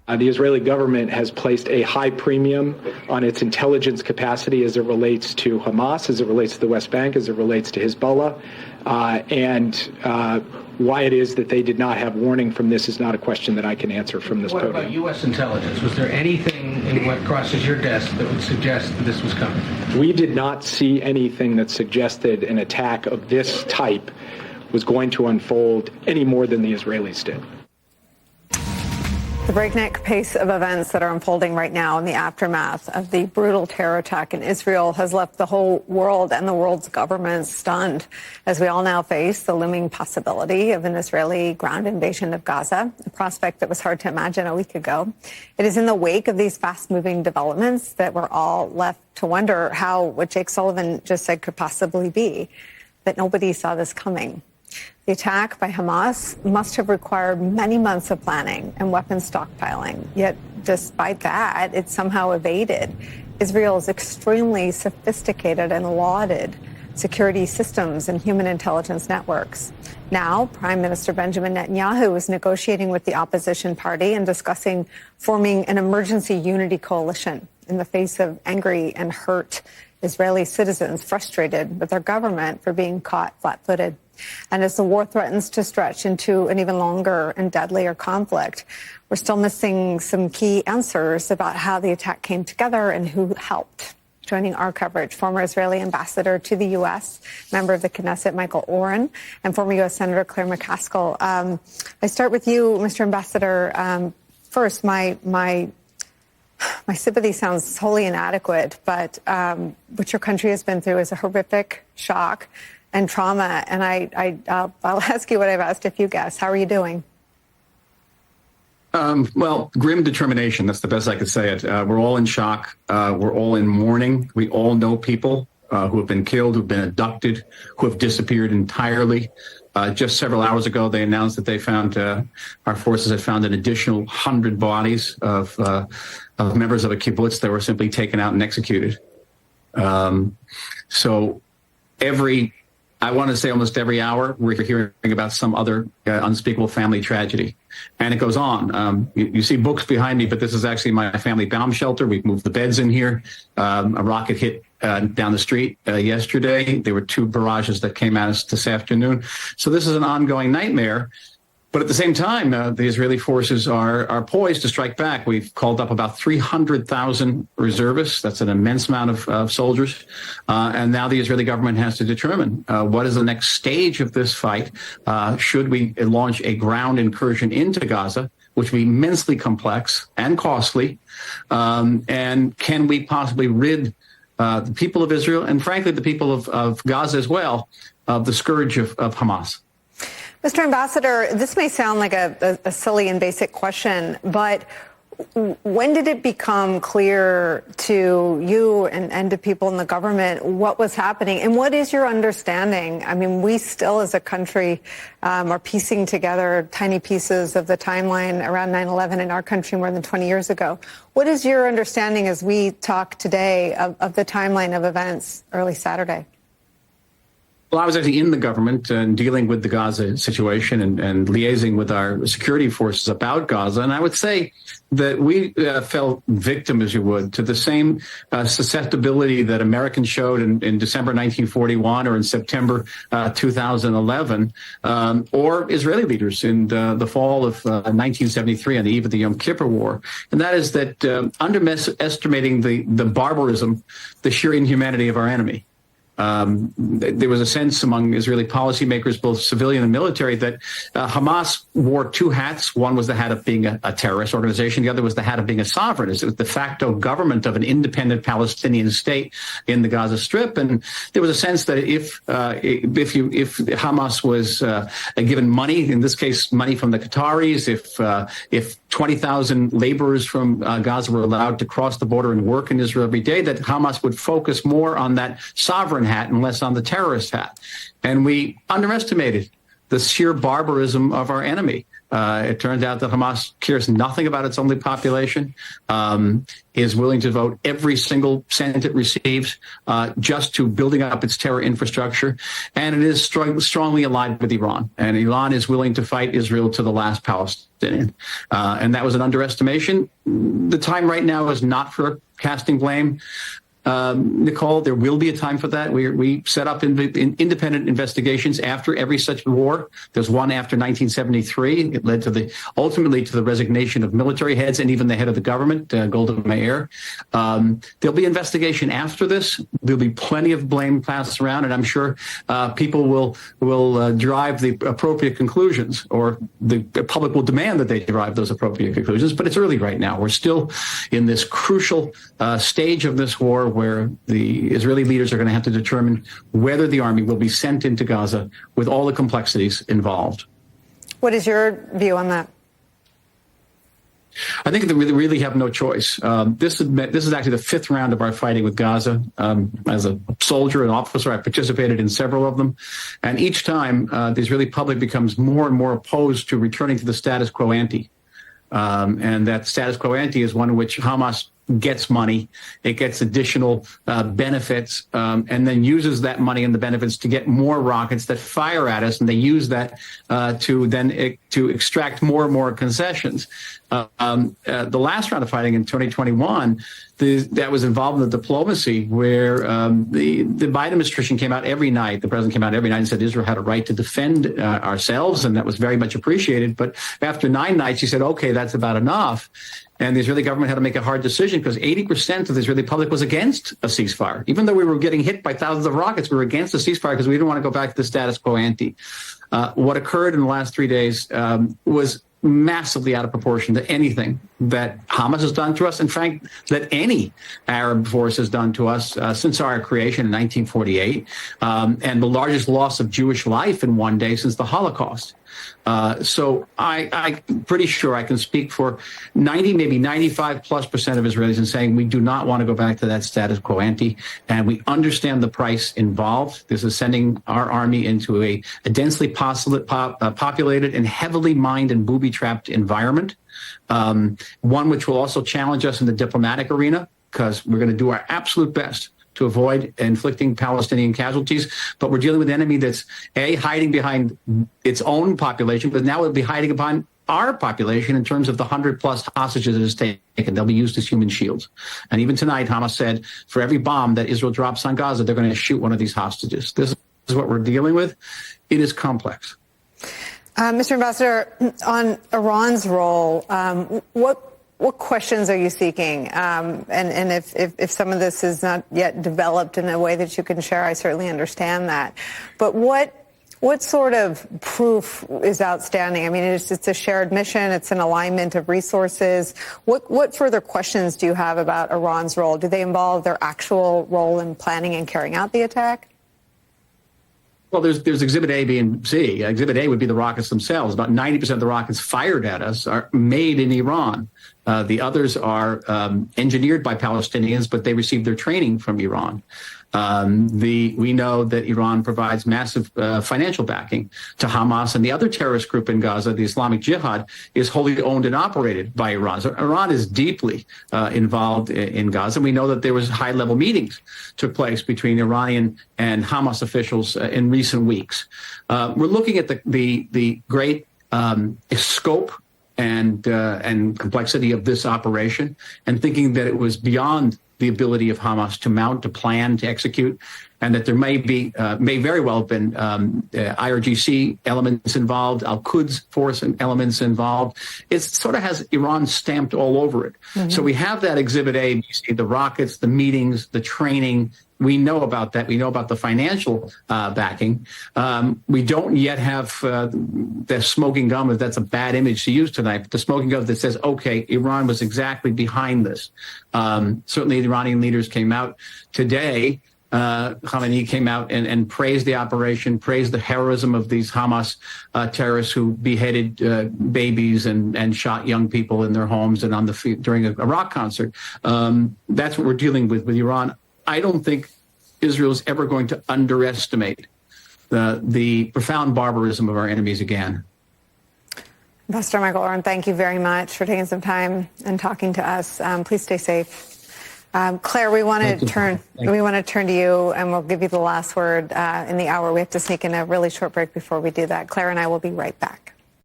The Israeli government has placed a high premium on its intelligence capacity as it relates to Hamas, as it relates to the West Bank, as it relates to Hezbollah. Why it is that they did not have warning from this is not a question that I can answer from this podium. What about U.S. intelligence? Was there anything in what crosses your desk that would suggest that this was coming? We did not see anything that suggested an attack of this type was going to unfold any more than the Israelis did. The breakneck pace of events that are unfolding right now in the aftermath of the brutal terror attack in Israel has left the whole world and the world's government stunned, as we all now face the looming possibility of an Israeli ground invasion of Gaza, a prospect that was hard to imagine a week ago. It is in the wake of these fast-moving developments that we're all left to wonder how what Jake Sullivan just said could possibly be, that nobody saw this coming. The attack by Hamas must have required many months of planning and weapons stockpiling. Yet, despite that, it somehow evaded Israel's extremely sophisticated and lauded security systems and human intelligence networks. Now, Prime Minister Benjamin Netanyahu is negotiating with the opposition party and discussing forming an emergency unity coalition in the face of angry and hurt Israeli citizens frustrated with their government for being caught flat-footed. And as the war threatens to stretch into an even longer and deadlier conflict, we're still missing some key answers about how the attack came together and who helped. Joining our coverage, former Israeli ambassador to the U.S., member of the Knesset, Michael Oren, and former U.S. Senator Claire McCaskill. I start with you, Mr. Ambassador. First, my sympathy sounds wholly inadequate, but what your country has been through is a horrific shock and trauma. And I'll ask you what I've asked a few guests. How are you doing? Well, grim determination. That's the best I could say it. We're all in shock. We're all in mourning. We all know people who have been killed, who've been abducted, who have disappeared entirely. Just several hours ago, they announced that they found, our forces had found an additional 100 bodies of members of a kibbutz that were simply taken out and executed. So I want to say almost every hour, we're hearing about some other unspeakable family tragedy. And it goes on. You see books behind me, but this is actually my family bomb shelter. We've moved the beds in here. A rocket hit down the street yesterday. There were 2 barrages that came at us this afternoon. So this is an ongoing nightmare. But at the same time, the Israeli forces are poised to strike back. We've called up about 300,000 reservists. That's an immense amount of soldiers. And now the Israeli government has to determine what is the next stage of this fight. Should we launch a ground incursion into Gaza, which would be immensely complex and costly? And can we possibly rid the people of Israel and, frankly, the people of Gaza as well of the scourge of Hamas? Mr. Ambassador, this may sound like a silly and basic question, but when did it become clear to you and to people in the government what was happening? And what is your understanding? I mean, we still as a country are piecing together tiny pieces of the timeline around 9/11 in our country more than 20 years ago. What is your understanding as we talk today of the timeline of events early Saturday? Well, I was actually in the government and dealing with the Gaza situation and liaising with our security forces about Gaza. And I would say that we fell victim, as you would, to the same susceptibility that Americans showed in December 1941 or in September 2011, or Israeli leaders in the fall of 1973 on the eve of the Yom Kippur War. And that is that underestimating the barbarism, the sheer inhumanity of our enemy. There was a sense among Israeli policymakers, both civilian and military, that Hamas wore 2 hats. One was the hat of being a terrorist organization. The other was the hat of being a sovereign. It was the de facto government of an independent Palestinian state in the Gaza Strip. And there was a sense that if Hamas was given money, in this case, money from the Qataris, if 20,000 laborers from Gaza were allowed to cross the border and work in Israel every day, that Hamas would focus more on that sovereign hat and less on the terrorist hat. And we underestimated the sheer barbarism of our enemy. It turns out that Hamas cares nothing about its own population, is willing to vote every single cent it receives just to building up its terror infrastructure. And it is strongly aligned with Iran. And Iran is willing to fight Israel to the last Palestinian. And that was an underestimation. The time right now is not for casting blame. Nicole, there will be a time for that. We set up independent investigations after every such war. There's one after 1973. It led to ultimately to the resignation of military heads and even the head of the government, Golda Meir. There'll be investigation after this. There'll be plenty of blame passed around, and I'm sure people will derive the appropriate conclusions, or the public will demand that they derive those appropriate conclusions. But it's early right now. We're still in this crucial stage of this war, where the Israeli leaders are going to have to determine whether the army will be sent into Gaza with all the complexities involved. What is your view on that? I think that we really have no choice. This is actually the fifth round of our fighting with Gaza. As a soldier and officer, I participated in several of them. And each time, the Israeli public becomes more and more opposed to returning to the status quo ante. And that status quo ante is one in which Hamas gets money, it gets additional benefits, and then uses that money and the benefits to get more rockets that fire at us, and they use that to extract more and more concessions. The last round of fighting in 2021, that was involved in the diplomacy, where the Biden administration came out every night. The president came out every night and said Israel had a right to defend ourselves, and that was very much appreciated. But after 9 nights, he said, okay, that's about enough. And the Israeli government had to make a hard decision, because 80% of the Israeli public was against a ceasefire. Even though we were getting hit by thousands of rockets, we were against a ceasefire because we didn't want to go back to the status quo ante. What occurred in the last 3 days was massively out of proportion to anything that Hamas has done to us, in fact, that any Arab force has done to us since our creation in 1948, and the largest loss of Jewish life in one day since the Holocaust. So I'm pretty sure I can speak for 90, maybe 95+% of Israelis in saying we do not want to go back to that status quo ante, and we understand the price involved. This is sending our army into a densely populated and heavily mined and booby-trapped environment, one which will also challenge us in the diplomatic arena, because we're going to do our absolute best to avoid inflicting Palestinian casualties. But we're dealing with an enemy that's, hiding behind its own population, but now it'll be hiding behind our population in terms of the 100+ hostages it has taken. They'll be used as human shields. And even tonight, Hamas said, for every bomb that Israel drops on Gaza, they're going to shoot one of these hostages. This is what we're dealing with. It is complex. Mr. Ambassador, on Iran's role, what questions are you seeking? And if some of this is not yet developed in a way that you can share, I certainly understand that. But what sort of proof is outstanding? I mean, it's a shared mission. It's an alignment of resources. What further questions do you have about Iran's role? Do they involve their actual role in planning and carrying out the attack? Well, there's Exhibit A, B, and C. Exhibit A would be the rockets themselves. About 90% of the rockets fired at us are made in Iran. The others are engineered by Palestinians, but they received their training from Iran. We know that Iran provides massive financial backing to Hamas, and the other terrorist group in Gaza, the Islamic Jihad, is wholly owned and operated by Iran. So Iran is deeply involved in Gaza. We know that there was high-level meetings took place between Iranian and Hamas officials in recent weeks. We're looking at the great scope and complexity of this operation, and thinking that it was beyond the ability of Hamas to mount, to plan, to execute, and that there may very well have been IRGC elements involved, Al-Quds force elements involved. It sort of has Iran stamped all over it. Mm-hmm. So we have that Exhibit A, B, C, the rockets, the meetings, the training. We know about that. We know about the financial backing. We don't yet have the smoking gun, if that's a bad image to use tonight, but the smoking gun that says, okay, Iran was exactly behind this. Certainly the Iranian leaders came out today. Khamenei came out and praised the operation, praised the heroism of these Hamas terrorists who beheaded babies and shot young people in their homes and during a rock concert. That's what we're dealing with Iran. I don't think Israel is ever going to underestimate the profound barbarism of our enemies again. Pastor Michael Oren, thank you very much for taking some time and talking to us. Please stay safe. Claire, we want to turn to you, and we'll give you the last word in the hour. We have to sneak in a really short break before we do that. Claire and I will be right back.